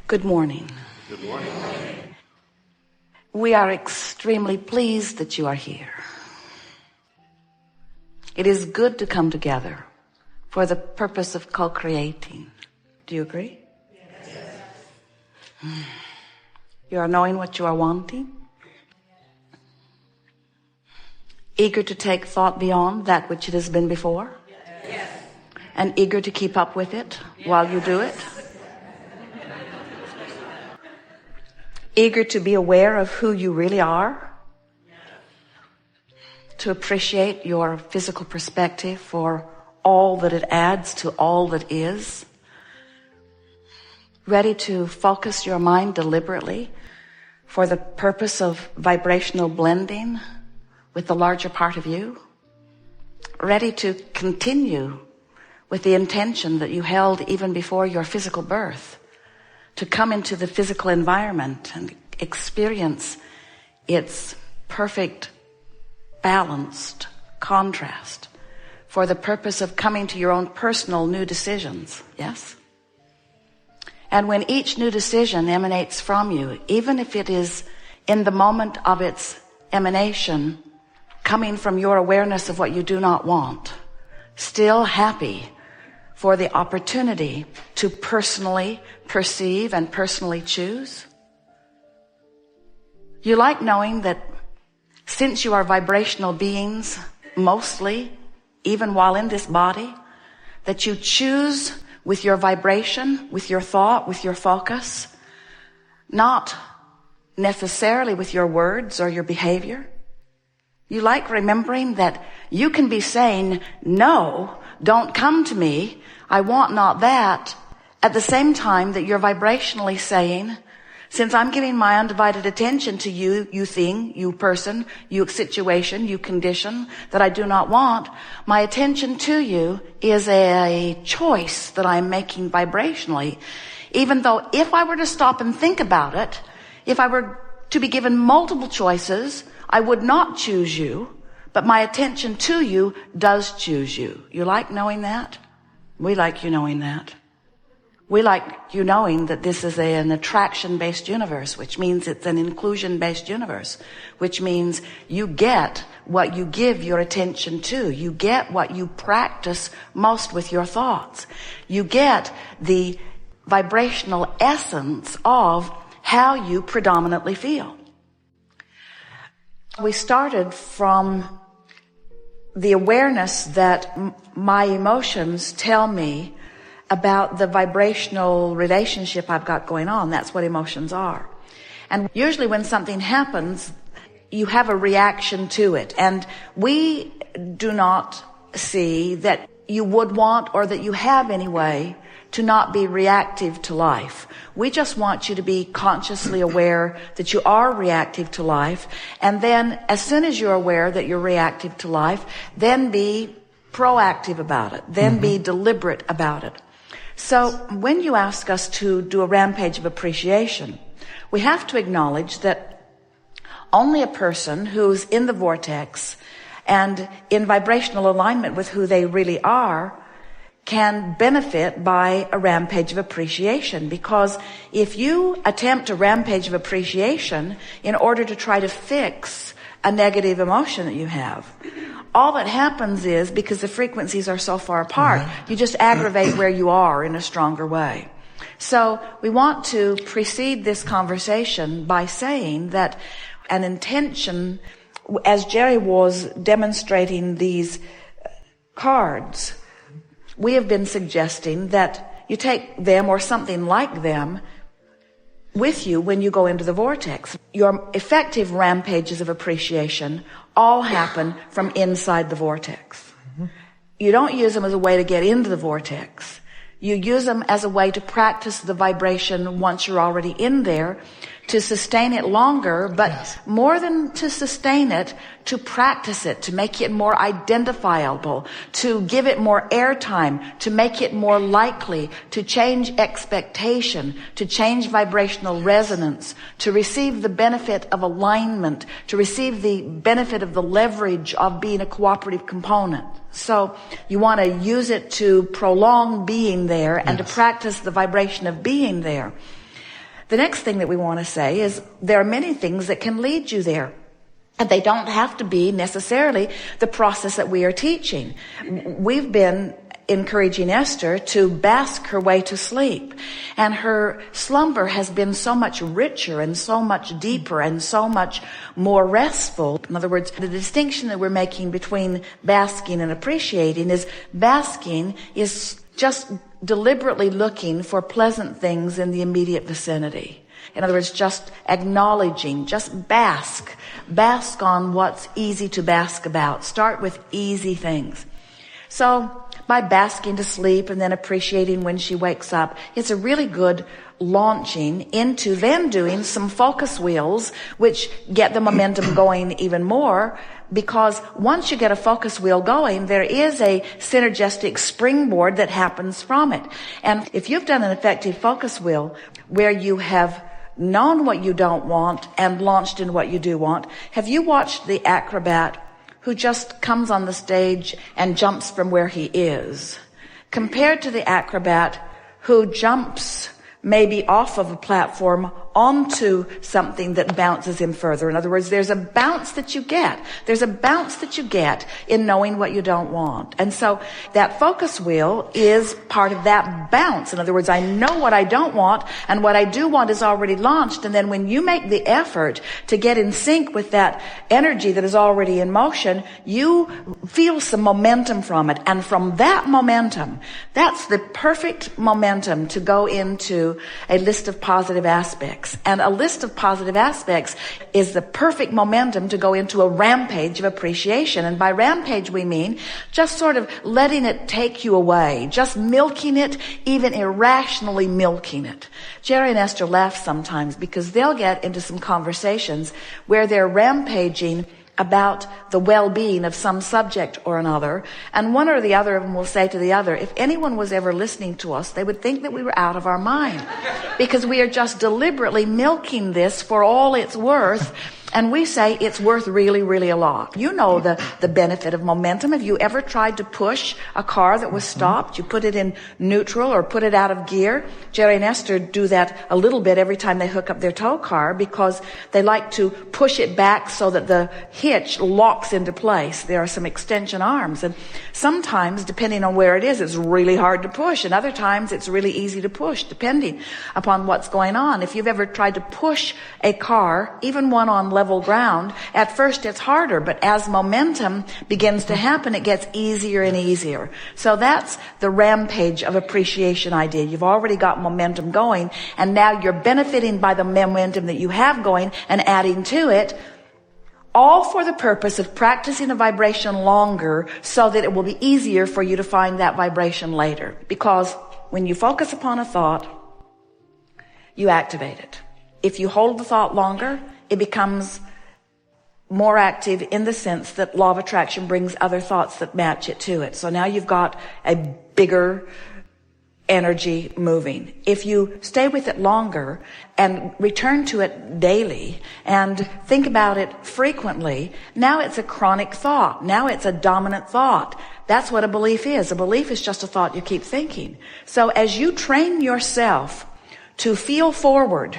Good morning. Good morning. We are extremely pleased that you are here. It is good to come together for the purpose of co-creating. Do you agree? Yes. You are knowing what you are wanting? Eager to take thought beyond that which it has been before? Yes. And eager to keep up with it while you do it? Eager to be aware of who you really are? To appreciate your physical perspective for all that it adds to all that is? Ready to focus your mind deliberately for the purpose of vibrational blending with the larger part of you? Ready to continue with the intention that you held even before your physical birth, to come into the physical environment and experience its perfect, balanced contrast for the purpose of coming to your own personal new decisions, yes? And when each new decision emanates from you, even if it is in the moment of its emanation, coming from your awareness of what you do not want, still happy for the opportunity to personally perceive and personally choose? You like knowing that since you are vibrational beings, mostly, even while in this body, that you choose with your vibration, with your thought, with your focus, not necessarily with your words or your behavior? You like remembering that you can be saying, no, don't come to me, I want not that, at the same time that you're vibrationally saying, since I'm giving my undivided attention to you, you thing, you person, you situation, you condition that I do not want, my attention to you is a choice that I'm making vibrationally. Even though if I were to stop and think about it, if I were to be given multiple choices, I would not choose you, but my attention to you does choose you. You like knowing that? We like you knowing that. We like you knowing that this is an attraction-based universe, which means it's an inclusion-based universe, which means you get what you give your attention to. You get what you practice most with your thoughts. You get the vibrational essence of how you predominantly feel. We started from the awareness that my emotions tell me about the vibrational relationship I've got going on. That's what emotions are. And usually when something happens, you have a reaction to it. And we do not see that you would want, or that you have anyway, to not be reactive to life. We just want you to be consciously aware that you are reactive to life. And then as soon as you're aware that you're reactive to life, then be proactive about it. Then be deliberate about it. So when you ask us to do a rampage of appreciation, we have to acknowledge that only a person who's in the vortex and in vibrational alignment with who they really are can benefit by a rampage of appreciation. Because if you attempt a rampage of appreciation in order to try to fix a negative emotion that you have, all that happens is, because the frequencies are so far apart, you just aggravate where you are in a stronger way. So we want to precede this conversation by saying that an intention, as Jerry was demonstrating these cards, we have been suggesting that you take them or something like them with you when you go into the vortex. Your effective rampages of appreciation all happen from inside the vortex. You don't use them as a way to get into the vortex. You use them as a way to practice the vibration once you're already in there, to sustain it longer, but more than to sustain it, to practice it, to make it more identifiable, to give it more airtime, to make it more likely, to change expectation, to change vibrational resonance, to receive the benefit of alignment, to receive the benefit of the leverage of being a cooperative component. So you want to use it to prolong being there and to practice the vibration of being there. The next thing that we want to say is there are many things that can lead you there. And they don't have to be necessarily the process that we are teaching. We've been encouraging Esther to bask her way to sleep. And her slumber has been so much richer and so much deeper and so much more restful. In other words, the distinction that we're making between basking and appreciating is basking is just deliberately looking for pleasant things in the immediate vicinity. In other words, just acknowledging, just bask. Bask on what's easy to bask about. Start with easy things. So, by basking to sleep and then appreciating when she wakes up, it's a really good launching into then doing some focus wheels, which get the momentum going even more. Because once you get a focus wheel going, there is a synergistic springboard that happens from it. And if you've done an effective focus wheel where you have known what you don't want and launched in what you do want, have you watched the acrobat who just comes on the stage and jumps from where he is, compared to the acrobat who jumps maybe off of a platform onto something that bounces him further? In other words, there's a bounce that you get. There's a bounce that you get in knowing what you don't want. And so that focus wheel is part of that bounce. In other words, I know what I don't want, and what I do want is already launched. And then when you make the effort to get in sync with that energy that is already in motion, you feel some momentum from it. And from that momentum, that's the perfect momentum to go into a list of positive aspects. And a list of positive aspects is the perfect momentum to go into a rampage of appreciation. And by rampage, we mean just sort of letting it take you away, just milking it, even irrationally milking it. Jerry and Esther laugh sometimes because they'll get into some conversations where they're rampaging about the well-being of some subject or another, and one or the other of them will say to the other, if anyone was ever listening to us, they would think that we were out of our mind, because we are just deliberately milking this for all it's worth. And we say it's worth really, really a lot. You know the benefit of momentum. Have you ever tried to push a car that was stopped? You put it in neutral or put it out of gear. Jerry and Esther do that a little bit every time they hook up their tow car, because they like to push it back so that the hitch locks into place. There are some extension arms. And sometimes, depending on where it is, it's really hard to push. And other times, it's really easy to push, depending upon what's going on. If you've ever tried to push a car, even one on level ground, at first it's harder, but as momentum begins to happen, it gets easier and easier. So that's the rampage of appreciation idea. You've already got momentum going, and now you're benefiting by the momentum that you have going and adding to it, all for the purpose of practicing a vibration longer so that it will be easier for you to find that vibration later. Because when you focus upon a thought, you activate it. If you hold the thought longer, it becomes more active in the sense that law of attraction brings other thoughts that match it to it. So now you've got a bigger energy moving. If you stay with it longer and return to it daily and think about it frequently, now it's a chronic thought. Now it's a dominant thought. That's what a belief is. A belief is just a thought you keep thinking. So as you train yourself to feel forward,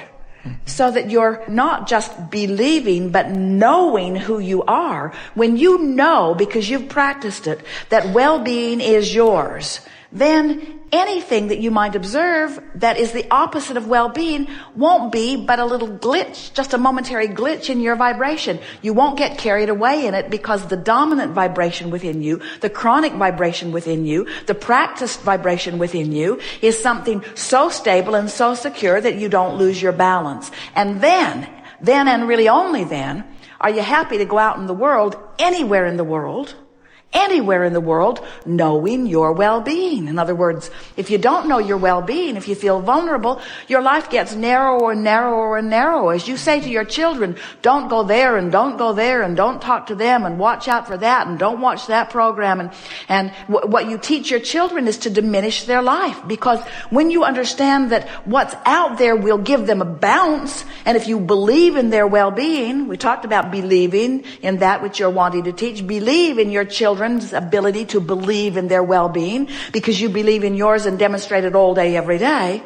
so that you're not just believing, but knowing who you are. When you know, because you've practiced it, that well-being is yours, then anything that you might observe that is the opposite of well-being won't be but a little glitch, just a momentary glitch in your vibration. You won't get carried away in it, because the dominant vibration within you, the chronic vibration within you, the practiced vibration within you is something so stable and so secure that you don't lose your balance. And then and really only then are you happy to go out in the world, anywhere in the world, knowing your well-being. In other words, if you don't know your well-being, if you feel vulnerable, your life gets narrower and narrower and narrower. As you say to your children, don't go there and don't go there and don't talk to them and watch out for that and don't watch that program. And what you teach your children is to diminish their life, because when you understand that what's out there will give them a bounce, and if you believe in their well-being, we talked about believing in that which you're wanting to teach, believe in your children's ability to believe in their well-being, because you believe in yours and demonstrate it all day, every day,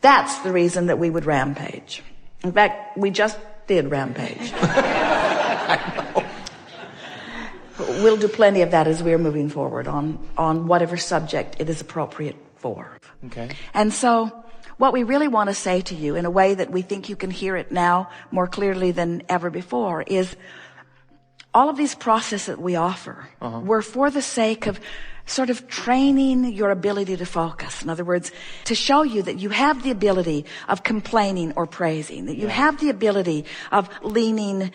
That's the reason that we would rampage. In fact, we just did rampage. We'll do plenty of that as we're moving forward on whatever subject it is appropriate for. Okay. And so what we really want to say to you in a way that we think you can hear it now more clearly than ever before is all of these processes that we offer were for the sake of sort of training your ability to focus. In other words, to show you that you have the ability of complaining or praising, that you have the ability of leaning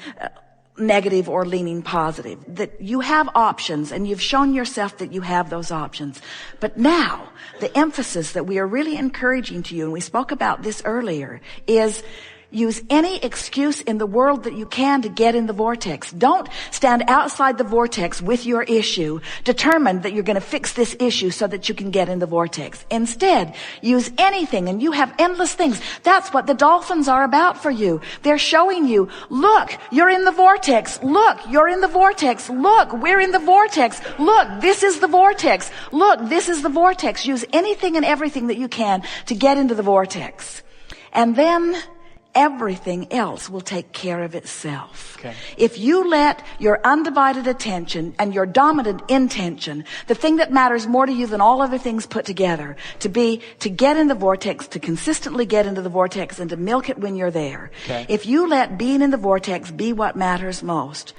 negative or leaning positive, that you have options and you've shown yourself that you have those options. But now the emphasis that we are really encouraging to you, and we spoke about this earlier, is use any excuse in the world that you can to get in the vortex. Don't stand outside the vortex with your issue, determined that you're going to fix this issue so that you can get in the vortex. Instead, use anything, and you have endless things. That's what the dolphins are about for you. They're showing you, look, you're in the vortex. Look, you're in the vortex. Look, we're in the vortex. Look, this is the vortex. Look, this is the vortex. Use anything and everything that you can to get into the vortex. And then everything else will take care of itself. Okay. If you let your undivided attention and your dominant intention, the thing that matters more to you than all other things put together, to get in the vortex, to consistently get into the vortex and to milk it when you're there. Okay. If you let being in the vortex be what matters most,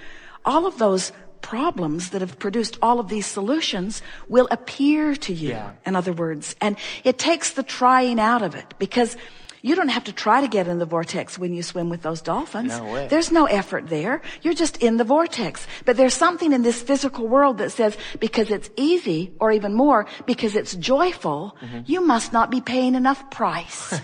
all of those problems that have produced all of these solutions will appear to you. Yeah. In other words, and it takes the trying out of it, because you don't have to try to get in the vortex when you swim with those dolphins. No way. There's no effort there. You're just in the vortex. But there's something in this physical world that says because it's easy, or even more, because it's joyful, you must not be paying enough price.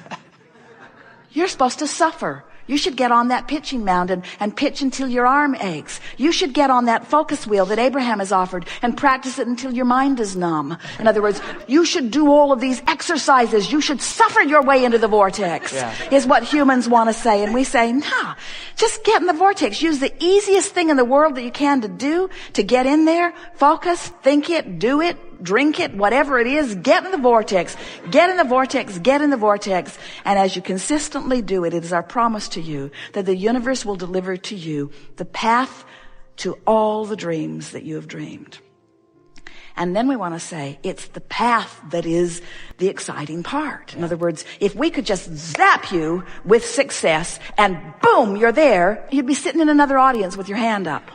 You're supposed to suffer. You should get on that pitching mound and pitch until your arm aches. You should get on that focus wheel that Abraham has offered and practice it until your mind is numb. In other words, you should do all of these exercises. You should suffer your way into the vortex, is what humans want to say. And we say, no, just get in the vortex. Use the easiest thing in the world that you can to do to get in there. Focus, think it, do it. Drink it, whatever it is, get in the vortex. Get in the vortex, get in the vortex. And as you consistently do it, it is our promise to you that the universe will deliver to you the path to all the dreams that you have dreamed. And then we want to say it's the path that is the exciting part. In other words, if we could just zap you with success and boom, you're there, you'd be sitting in another audience with your hand up.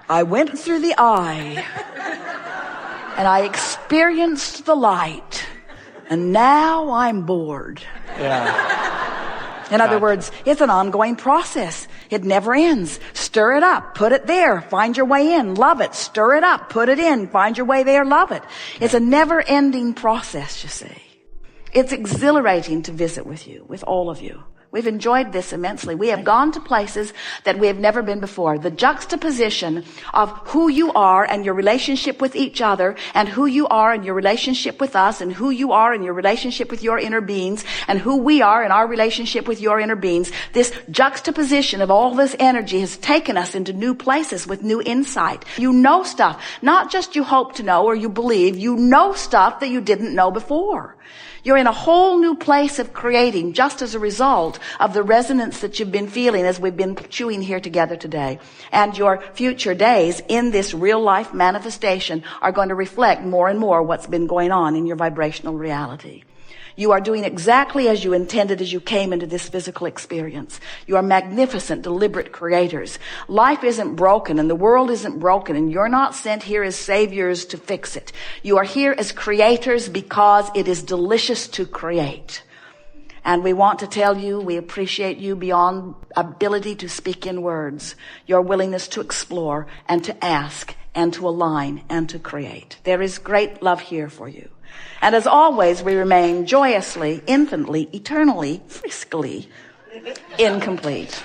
I went through the eye, and I experienced the light, and now I'm bored. Yeah. In other words, it's an ongoing process. It never ends. Stir it up, put it there, find your way in, love it. Stir it up, put it in, find your way there, love it. It's a never-ending process, you see. It's exhilarating to visit with you, with all of you. We've enjoyed this immensely. We have gone to places that we have never been before. The juxtaposition of who you are and your relationship with each other, and who you are and your relationship with us, and who you are and your relationship with your inner beings, and who we are in our relationship with your inner beings. This juxtaposition of all this energy has taken us into new places with new insight. You know stuff, not just you hope to know or you believe, you know stuff that you didn't know before. You're in a whole new place of creating just as a result of the resonance that you've been feeling as we've been chewing here together today. And your future days in this real life manifestation are going to reflect more and more what's been going on in your vibrational reality. You are doing exactly as you intended as you came into this physical experience. You are magnificent, deliberate creators. Life isn't broken and the world isn't broken, and you're not sent here as saviors to fix it. You are here as creators because it is delicious to create. And we want to tell you, we appreciate you beyond ability to speak in words, your willingness to explore and to ask and to align and to create. There is great love here for you. And as always, we remain joyously, infinitely, eternally, friskily incomplete.